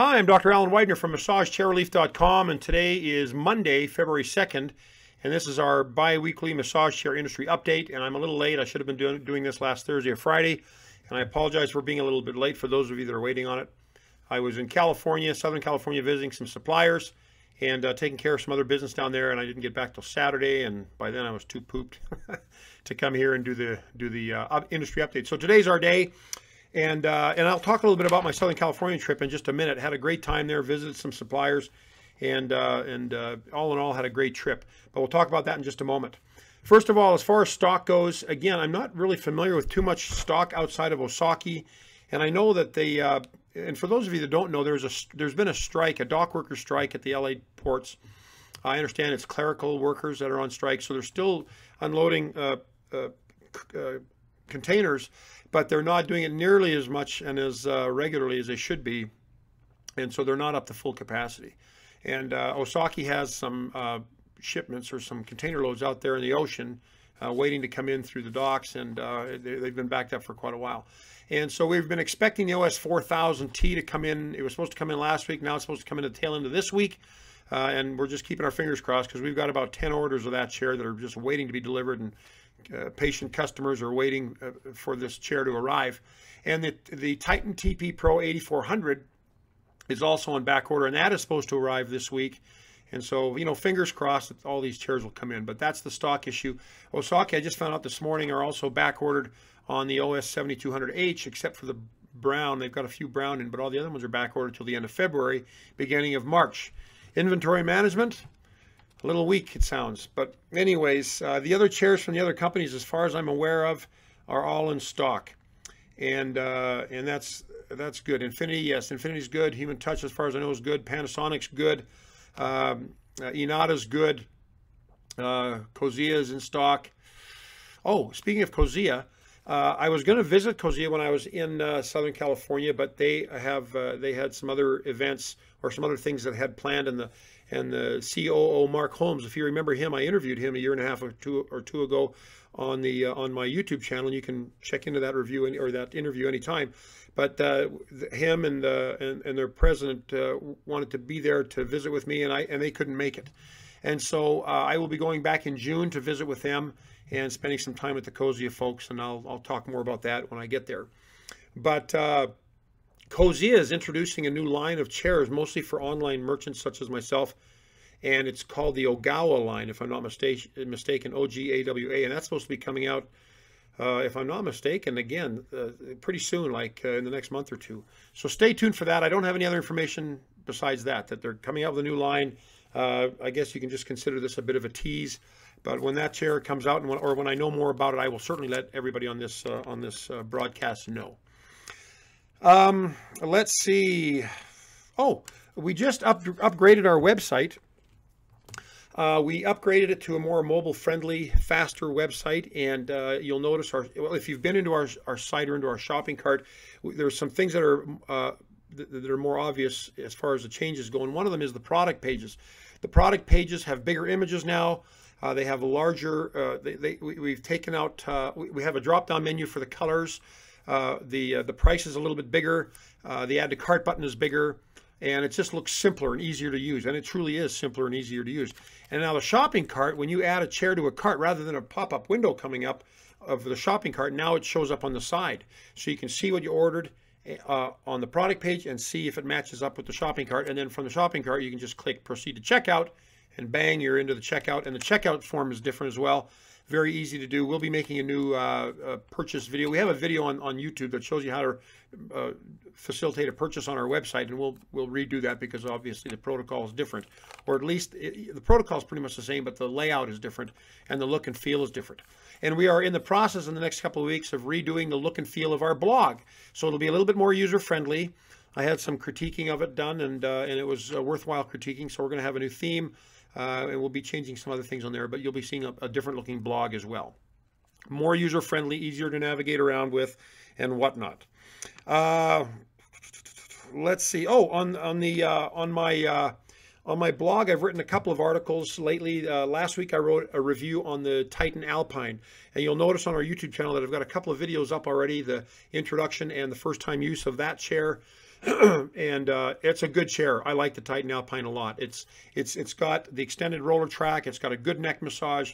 Hi, I'm Dr. Alan Widener from MassageChairRelief.com, and today is Monday, February 2nd, and this is our bi-weekly massage chair industry update. And I'm a little late. I should have been doing this last Thursday or Friday, and I apologize for being a little bit late for those of you that are waiting on it. I was in California, Southern California, visiting some suppliers and taking care of some other business down there, and I didn't get back till Saturday, and by then I was too pooped to come here and do the industry update. So today's our day. And I'll talk a little bit about my Southern California trip in just a minute. Had a great time there, visited some suppliers, and all in all had a great trip. But we'll talk about that in just a moment. First of all, as far as stock goes, again, I'm not really familiar with too much stock outside of Osaki. And I know that they, and for those of you that don't know, there's been a strike, a dock worker strike at the LA ports. I understand it's clerical workers that are on strike, so they're still unloading containers, but they're not doing it nearly as much and as regularly as they should be, and so they're not up to full capacity. And Osaki has some shipments or some container loads out there in the ocean waiting to come in through the docks, and they've been backed up for quite a while. And so we've been expecting the OS 4000T to come in. It was supposed to come in last week. Now it's supposed to come in at the tail end of this week. And we're just keeping our fingers crossed because we've got about 10 orders of that chair that are just waiting to be delivered, and patient customers are waiting for this chair to arrive. And the Titan TP Pro 8400 is also on back order, and that is supposed to arrive this week. And so, you know, fingers crossed that all these chairs will come in. But that's the stock issue. Osaki, I just found out this morning, are also back ordered on the OS 7200H, except for the brown. They've got a few brown in, but all the other ones are back ordered till the end of February, beginning of March. Inventory management, a little weak, it sounds. But anyways, the other chairs from the other companies, as far as I'm aware of, are all in stock. And that's good. Infinity, yes, Infinity's good. Human Touch, as far as I know, is good. Panasonic's good. Inada's good. Kozia is in stock. Oh, speaking of Kozia, I was going to visit Kozia when I was in Southern California, but they had some other events or some other things that had planned, and the COO Mark Holmes, if you remember him, I interviewed him a year and a half or two ago on my YouTube channel, and you can check into that review or that interview anytime. But him and their president wanted to be there to visit with me, and they couldn't make it. And so I will be going back in June to visit with them and spending some time with the Kozia folks, and I'll talk more about that when I get there. But Kozia is introducing a new line of chairs, mostly for online merchants such as myself, and it's called the Ogawa line, if I'm not mistaken, O-G-A-W-A, and that's supposed to be coming out, if I'm not mistaken, again, pretty soon, like in the next month or two. So stay tuned for that. I don't have any other information besides that they're coming out with a new line. I guess you can just consider this a bit of a tease. But when that chair comes out, or when I know more about it, I will certainly let everybody on this broadcast know. Let's see. Oh, we just upgraded our website. We upgraded it to a more mobile-friendly, faster website, and you'll notice if you've been into our site or into our shopping cart, there's some things that are more obvious as far as the changes go. And one of them is the product pages. The product pages have bigger images now. They have a larger. We've taken out. We have a drop-down menu for the colors. The price is a little bit bigger. The add to cart button is bigger, and it just looks simpler and easier to use. And it truly is simpler and easier to use. And now the shopping cart, when you add a chair to a cart, rather than a pop-up window coming up of the shopping cart, now it shows up on the side, so you can see what you ordered on the product page and see if it matches up with the shopping cart. And then from the shopping cart, you can just click proceed to checkout, and bang, you're into the checkout. And the checkout form is different as well. Very easy to do. We'll be making a new purchase video. We have a video on YouTube that shows you how to facilitate a purchase on our website, and we'll redo that because obviously the protocol is different, or at least the protocol is pretty much the same, but the layout is different and the look and feel is different. And we are in the process in the next couple of weeks of redoing the look and feel of our blog, so it'll be a little bit more user-friendly. I had some critiquing of it done, and it was worthwhile critiquing, so we're going to have a new theme. And we'll be changing some other things on there, but you'll be seeing a different looking blog as well. More user-friendly, easier to navigate around with, and whatnot. Let's see. Oh, on my blog, I've written a couple of articles lately. Last week I wrote a review on the Titan Alpine, and you'll notice on our YouTube channel that I've got a couple of videos up already, the introduction and the first time use of that chair. And it's a good chair. I like the Titan Alpine a lot. It's got the extended roller track. It's got a good neck massage,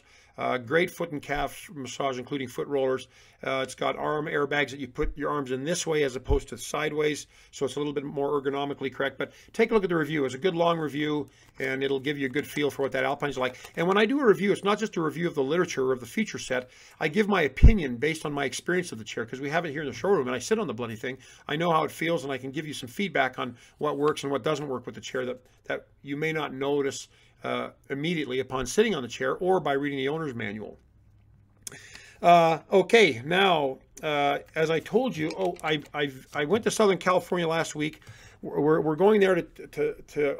great foot and calf massage, including foot rollers. It's got arm airbags that you put your arms in this way as opposed to sideways, so it's a little bit more ergonomically correct. But take a look at the review. It's a good long review, and it'll give you a good feel for what that Alpine is like. And when I do a review, it's not just a review of the literature or of the feature set. I give my opinion based on my experience of the chair, because we have it here in the showroom, and I sit on the bloody thing. I know how it feels, and I can give you some feedback on what works and what doesn't work with the chair that you may not notice immediately upon sitting on the chair or by reading the owner's manual. Okay, now, as I told you, I went to Southern California last week. We're going there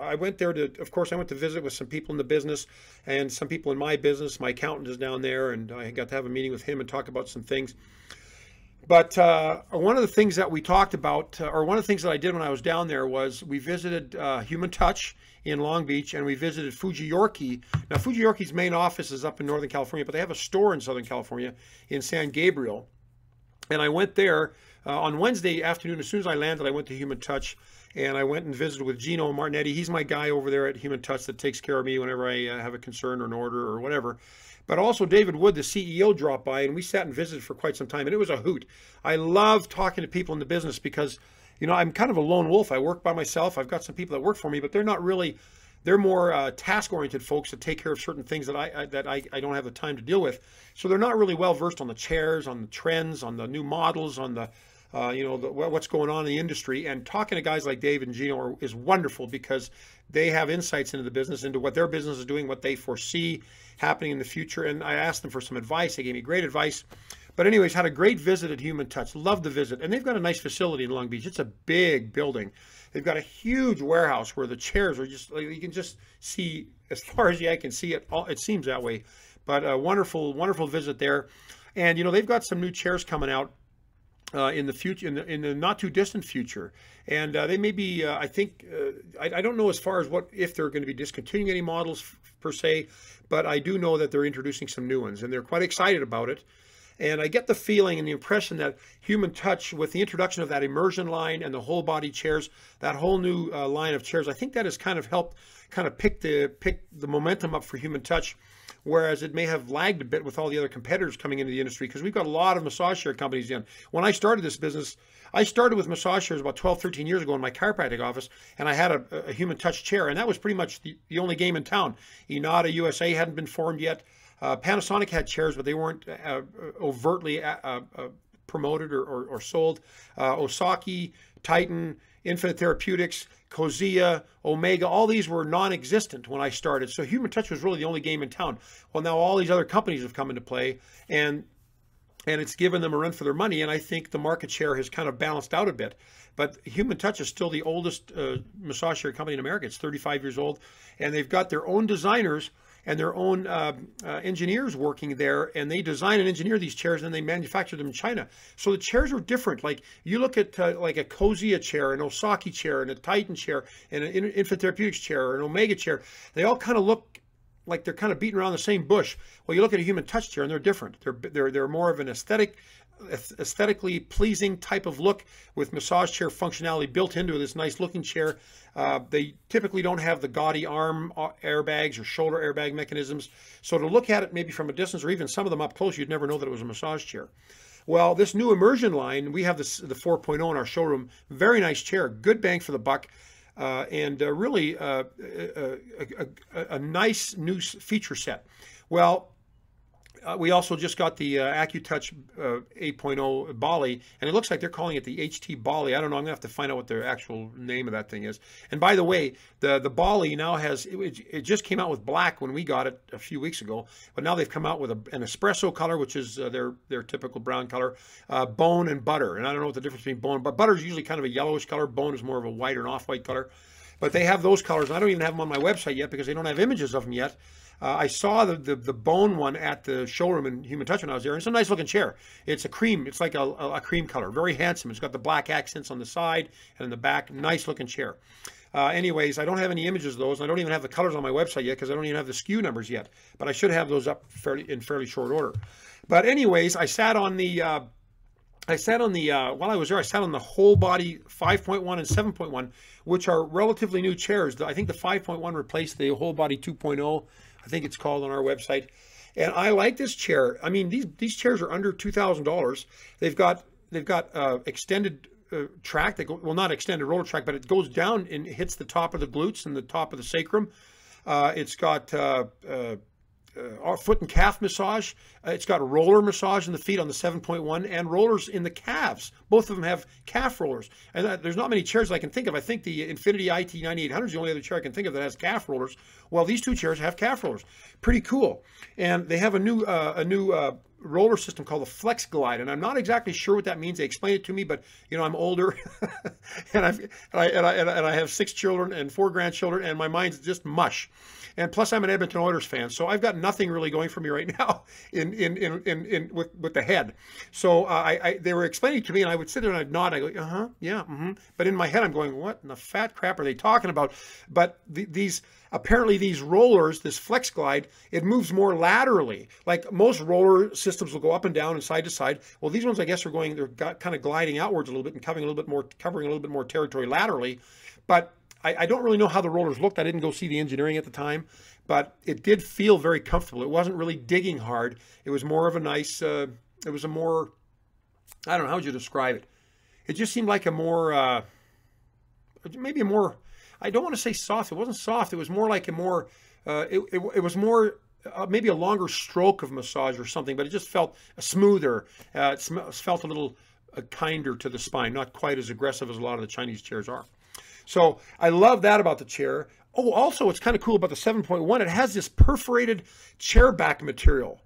I went there to, of course, I went to visit with some people in the business and some people in my business. My accountant is down there, and I got to have a meeting with him and talk about some things. But one of the things that we talked about, or one of the things that I did when I was down there, was we visited Human Touch in Long Beach, and we visited Fuji York. Now, Fuji York's main office is up in Northern California, but they have a store in Southern California in San Gabriel. And I went there on Wednesday afternoon. As soon as I landed, I went to Human Touch, and I went and visited with Gino Martinetti. He's my guy over there at Human Touch that takes care of me whenever I have a concern or an order or whatever. But also David Wood, the CEO, dropped by, and we sat and visited for quite some time, and it was a hoot. I love talking to people in the business because, you know, I'm kind of a lone wolf. I work by myself. I've got some people that work for me, but they're not really, they're more task-oriented folks that take care of certain things that I don't have the time to deal with. So they're not really well-versed on the chairs, on the trends, on the new models, on the, what's going on in the industry. And talking to guys like Dave and Gino is wonderful because they have insights into the business, into what their business is doing, what they foresee happening in the future. And I asked them for some advice. They gave me great advice. But anyways, had a great visit at Human Touch. Loved the visit. And they've got a nice facility in Long Beach. It's a big building. They've got a huge warehouse where the chairs are just, like, you can just see as far as the eye can see it. It seems that way. But a wonderful, wonderful visit there. And, you know, they've got some new chairs coming out in the future, in the not too distant future, and they may be. I think I don't know as far as if they're going to be discontinuing any models per se, but I do know that they're introducing some new ones, and they're quite excited about it. And I get the feeling and the impression that Human Touch, with the introduction of that immersion line and the whole body chairs, that whole new line of chairs, I think that has kind of helped pick the momentum up for Human Touch. Whereas it may have lagged a bit with all the other competitors coming into the industry, because we've got a lot of massage chair companies in. When I started this business, I started with massage chairs about 12, 13 years ago in my chiropractic office, and I had a Human Touch chair, and that was pretty much the only game in town. Inada USA hadn't been formed yet. Panasonic had chairs, but they weren't overtly promoted or sold. Osaki, Titan, Infinite Therapeutics, Kozia, Omega, all these were non-existent when I started. So Human Touch was really the only game in town. Well, now all these other companies have come into play, and it's given them a run for their money, and I think the market share has kind of balanced out a bit. But Human Touch is still the oldest massage chair company in America. It's 35 years old, and they've got their own designers and their own engineers working there, and they design and engineer these chairs, and they manufacture them in China. So the chairs are different. Like, you look at like a Kozia chair, an Osaki chair, and a Titan chair, and an Infinite Therapeutics chair, or an Omega chair. They all kind of look like they're kind of beating around the same bush. Well, you look at a Human Touch chair, and they're different. They're more of an aesthetically pleasing type of look with massage chair functionality built into this nice looking chair. They typically don't have the gaudy arm airbags or shoulder airbag mechanisms. So to look at it maybe from a distance, or even some of them up close, you'd never know that it was a massage chair. Well, this new immersion line, we have the 4.0 in our showroom. Very nice chair, good bang for the buck. And really a nice new feature set. Well, we also just got the AccuTouch 8.0 Bali, and it looks like they're calling it the ht-bali. I don't know. I'm going to have to find out what the actual name of that thing is. And by the way, the Bali now has, it just came out with black when we got it a few weeks ago, but now they've come out with an espresso color, which is their typical brown color, bone and butter. And I don't know what the difference between bone, but butter is usually kind of a yellowish color. Bone is more of a white or an off-white color. But they have those colors, and I don't even have them on my website yet because they don't have images of them yet. I saw the bone one at the showroom in Human Touch when I was there, and it's a nice looking chair. It's a cream. It's like a cream color. Very handsome. It's got the black accents on the side and in the back. Nice looking chair. Anyways, I don't have any images of those, and I don't even have the colors on my website yet because I don't even have the SKU numbers yet. But I should have those up in fairly short order. But anyways, I sat on the I sat on the, while I was there, I sat on the whole body 5.1 and 7.1, which are relatively new chairs. I think the 5.1 replaced the whole body 2.0, I think it's called on our website. And I like this chair. I mean, these chairs are under $2,000. They've got extended track that go, well, not extended roller track, but it goes down and hits the top of the glutes and the top of the sacrum. It's got foot and calf massage. It's got a roller massage in the feet on the 7.1 and rollers in the calves. Both of them have calf rollers. And there's not many chairs I can think of. I think the Infinity IT9800 is the only other chair I can think of that has calf rollers. Well, these two chairs have calf rollers. Pretty cool. And they have a new roller system called the Flex Glide, and I'm not exactly sure what that means. They explained it to me, but you know, I'm older, and I have 6 children and 4 grandchildren, and my mind's just mush. And plus, I'm an Edmonton Oilers fan, so I've got nothing really going for me right now with the head. So they were explaining to me, and I would sit there and I'd nod. I go, yeah, But in my head, I'm going, what in the fat crap are they talking about? But apparently these rollers, this Flex Glide, it moves more laterally. Like most roller systems will go up and down and side to side. Well, these ones, I guess, they're kind of gliding outwards a little bit and covering a little bit more territory laterally. But I don't really know how the rollers looked. I didn't go see the engineering at the time, but it did feel very comfortable. It wasn't really digging hard. It was more of a nice, it was a more, I don't know, how would you describe it? It just seemed like a more, maybe a more, I don't want to say soft. It wasn't soft. It was more like a more, it was more, maybe a longer stroke of massage or something, but it just felt smoother. It felt a little kinder to the spine, not quite as aggressive as a lot of the Chinese chairs are. So I love that about the chair. Oh, also what's kind of cool about the 7.1, it has this perforated chair back material.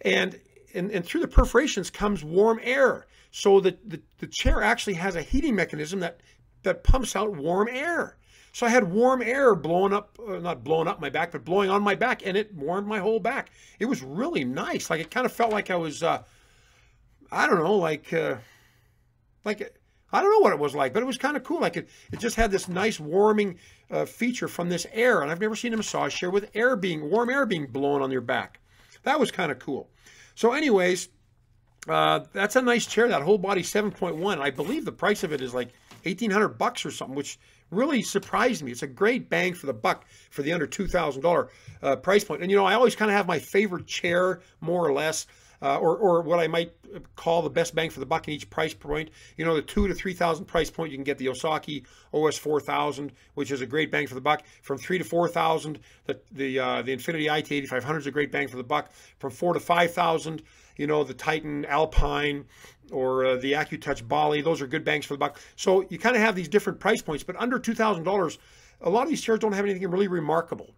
And through the perforations comes warm air. So the chair actually has a heating mechanism that pumps out warm air. So I had warm air blowing up, not blowing up my back, but blowing on my back, and it warmed my whole back. It was really nice. Like it kind of felt like I was, I don't know, I don't know what it was like, but it was kind of cool. Like it just had this nice warming feature from this air. And I've never seen a massage chair with warm air being blown on your back. That was kind of cool. So anyways, that's a nice chair, that whole body 7.1. I believe the price of it is like $1,800 or something, which really surprised me. It's a great bang for the buck for the under $2,000 price point. And you know, I always kind of have my favorite chair, more or less. Or what I might call the best bang for the buck in each price point. You know, the $2,000 to $3,000 price point, you can get the Osaki OS 4000, which is a great bang for the buck. From $3,000 to $4,000, the Infinity IT8500 is a great bang for the buck. From $4,000 to $5,000, you know, the Titan Alpine or the ht-bali, those are good bangs for the buck. So you kind of have these different price points, but under $2,000, a lot of these chairs don't have anything really remarkable.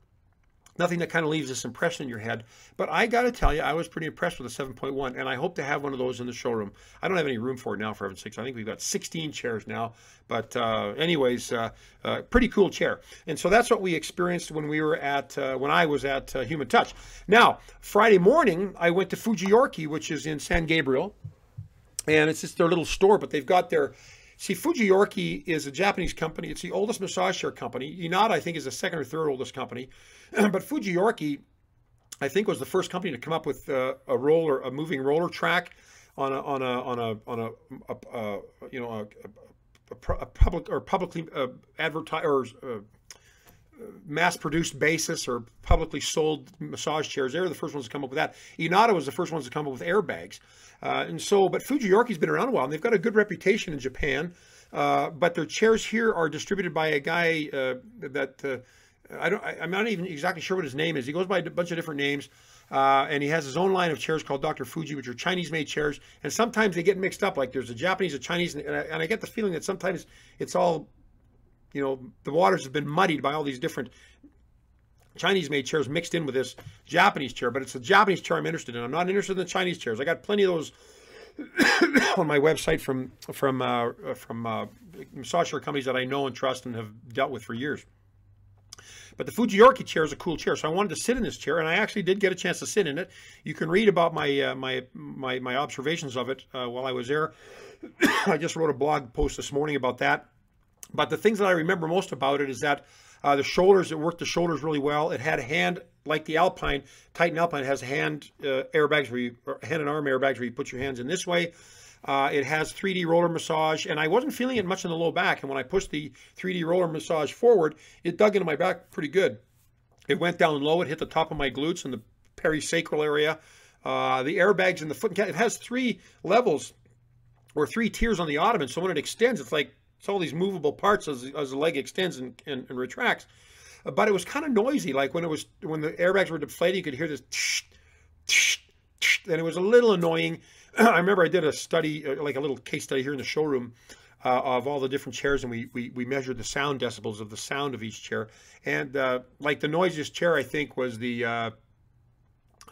Nothing that kind of leaves this impression in your head. But I got to tell you, I was pretty impressed with the 7.1, and I hope to have one of those in the showroom. I don't have any room for it now, for heaven's sakes. I think we've got 16 chairs now. But anyways, pretty cool chair. And so that's what we experienced when we were at, when I was at Human Touch. Now, Friday morning, I went to Fuji York, which is in San Gabriel. And it's just their little store, but they've got their... See, Fuji York is a Japanese company. It's the oldest massage chair company. Inada, I think, is the second or third oldest company. But Fuji York, I think, was the first company to come up with a moving roller track on a publicly advertised or mass-produced basis or publicly sold massage chairs. They were the first ones to come up with that. Inada was the first ones to come up with airbags. But Fuji York has been around a while, and they've got a good reputation in Japan. But their chairs here are distributed by a guy I'm not even exactly sure what his name is. He goes by a bunch of different names, and he has his own line of chairs called Dr. Fuji, which are Chinese-made chairs. And sometimes they get mixed up. Like there's a Japanese, a Chinese, and I get the feeling that sometimes it's all, you know, the waters have been muddied by all these different Chinese-made chairs mixed in with this Japanese chair. But it's the Japanese chair I'm interested in. I'm not interested in the Chinese chairs. I got plenty of those on my website from massage chair companies that I know and trust and have dealt with for years. But the Fuji York chair is a cool chair, so I wanted to sit in this chair, and I actually did get a chance to sit in it. You can read about my observations of it while I was there. I just wrote a blog post this morning about that. But the things that I remember most about it is that the shoulders, it worked the shoulders really well. It had a hand, like the Alpine, Titan Alpine has hand airbags, hand and arm airbags where you put your hands in this way. It has 3D roller massage, and I wasn't feeling it much in the low back. And when I pushed the 3D roller massage forward, it dug into my back pretty good. It went down low. It hit the top of my glutes and the perisacral area. The airbags in the foot. It has 3 levels or 3 tiers on the ottoman. So when it extends, it's all these movable parts as the leg extends and retracts. But it was kind of noisy. Like when the airbags were deflating, you could hear this tsh, tsh, tsh, and it was a little annoying. I remember I did a study, like a little case study here in the showroom of all the different chairs, and we measured the sound decibels of the sound of each chair. And like the noisiest chair, I think, was the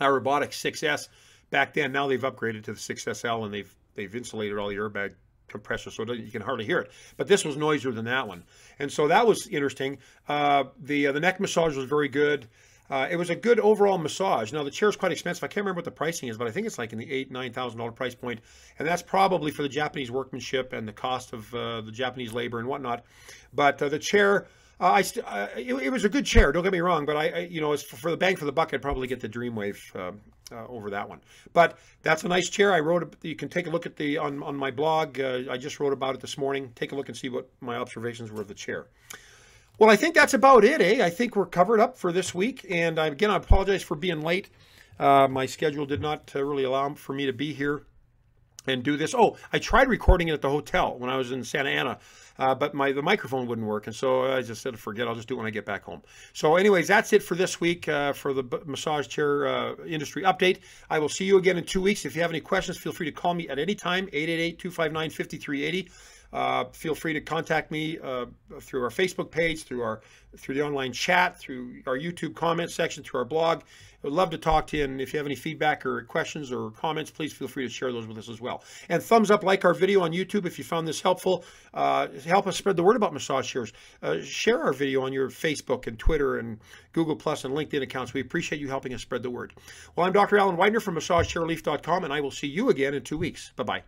Robotic 6S back then. Now they've upgraded to the 6SL, and they've insulated all the airbag compressors, so you can hardly hear it. But this was noisier than that one, and so that was interesting. The neck massage was very good. It was a good overall massage. Now the chair is quite expensive. I can't remember what the pricing is, but I think it's like in the $8,000-9,000 price point, and that's probably for the Japanese workmanship and the cost of the Japanese labor and whatnot. But the chair, it was a good chair. Don't get me wrong, but as for the bang for the buck, I'd probably get the Dreamwave over that one. But that's a nice chair. I wrote. You can take a look at on my blog. I just wrote about it this morning. Take a look and see what my observations were of the chair. Well, I think that's about it, eh? I think we're covered up for this week. And again, I apologize for being late. My schedule did not really allow for me to be here and do this. Oh, I tried recording it at the hotel when I was in Santa Ana, but the microphone wouldn't work. And so I just said, forget, I'll just do it when I get back home. So anyways, that's it for this week for the massage chair industry update. I will see you again in 2 weeks. If you have any questions, feel free to call me at any time, 888-259-5380. Feel free to contact me through our Facebook page, through the online chat, through our YouTube comment section, through our blog. I would love to talk to you, and if you have any feedback or questions or comments, please feel free to share those with us as well. And thumbs up, like our video on YouTube if you found this helpful. Help us spread the word about massage chairs. Share our video on your Facebook and Twitter and Google Plus and LinkedIn accounts. We appreciate you helping us spread the word. Well, I'm Dr. Alan Widener from MassageChairRelief.com, and I will see you again in 2 weeks. Bye-bye.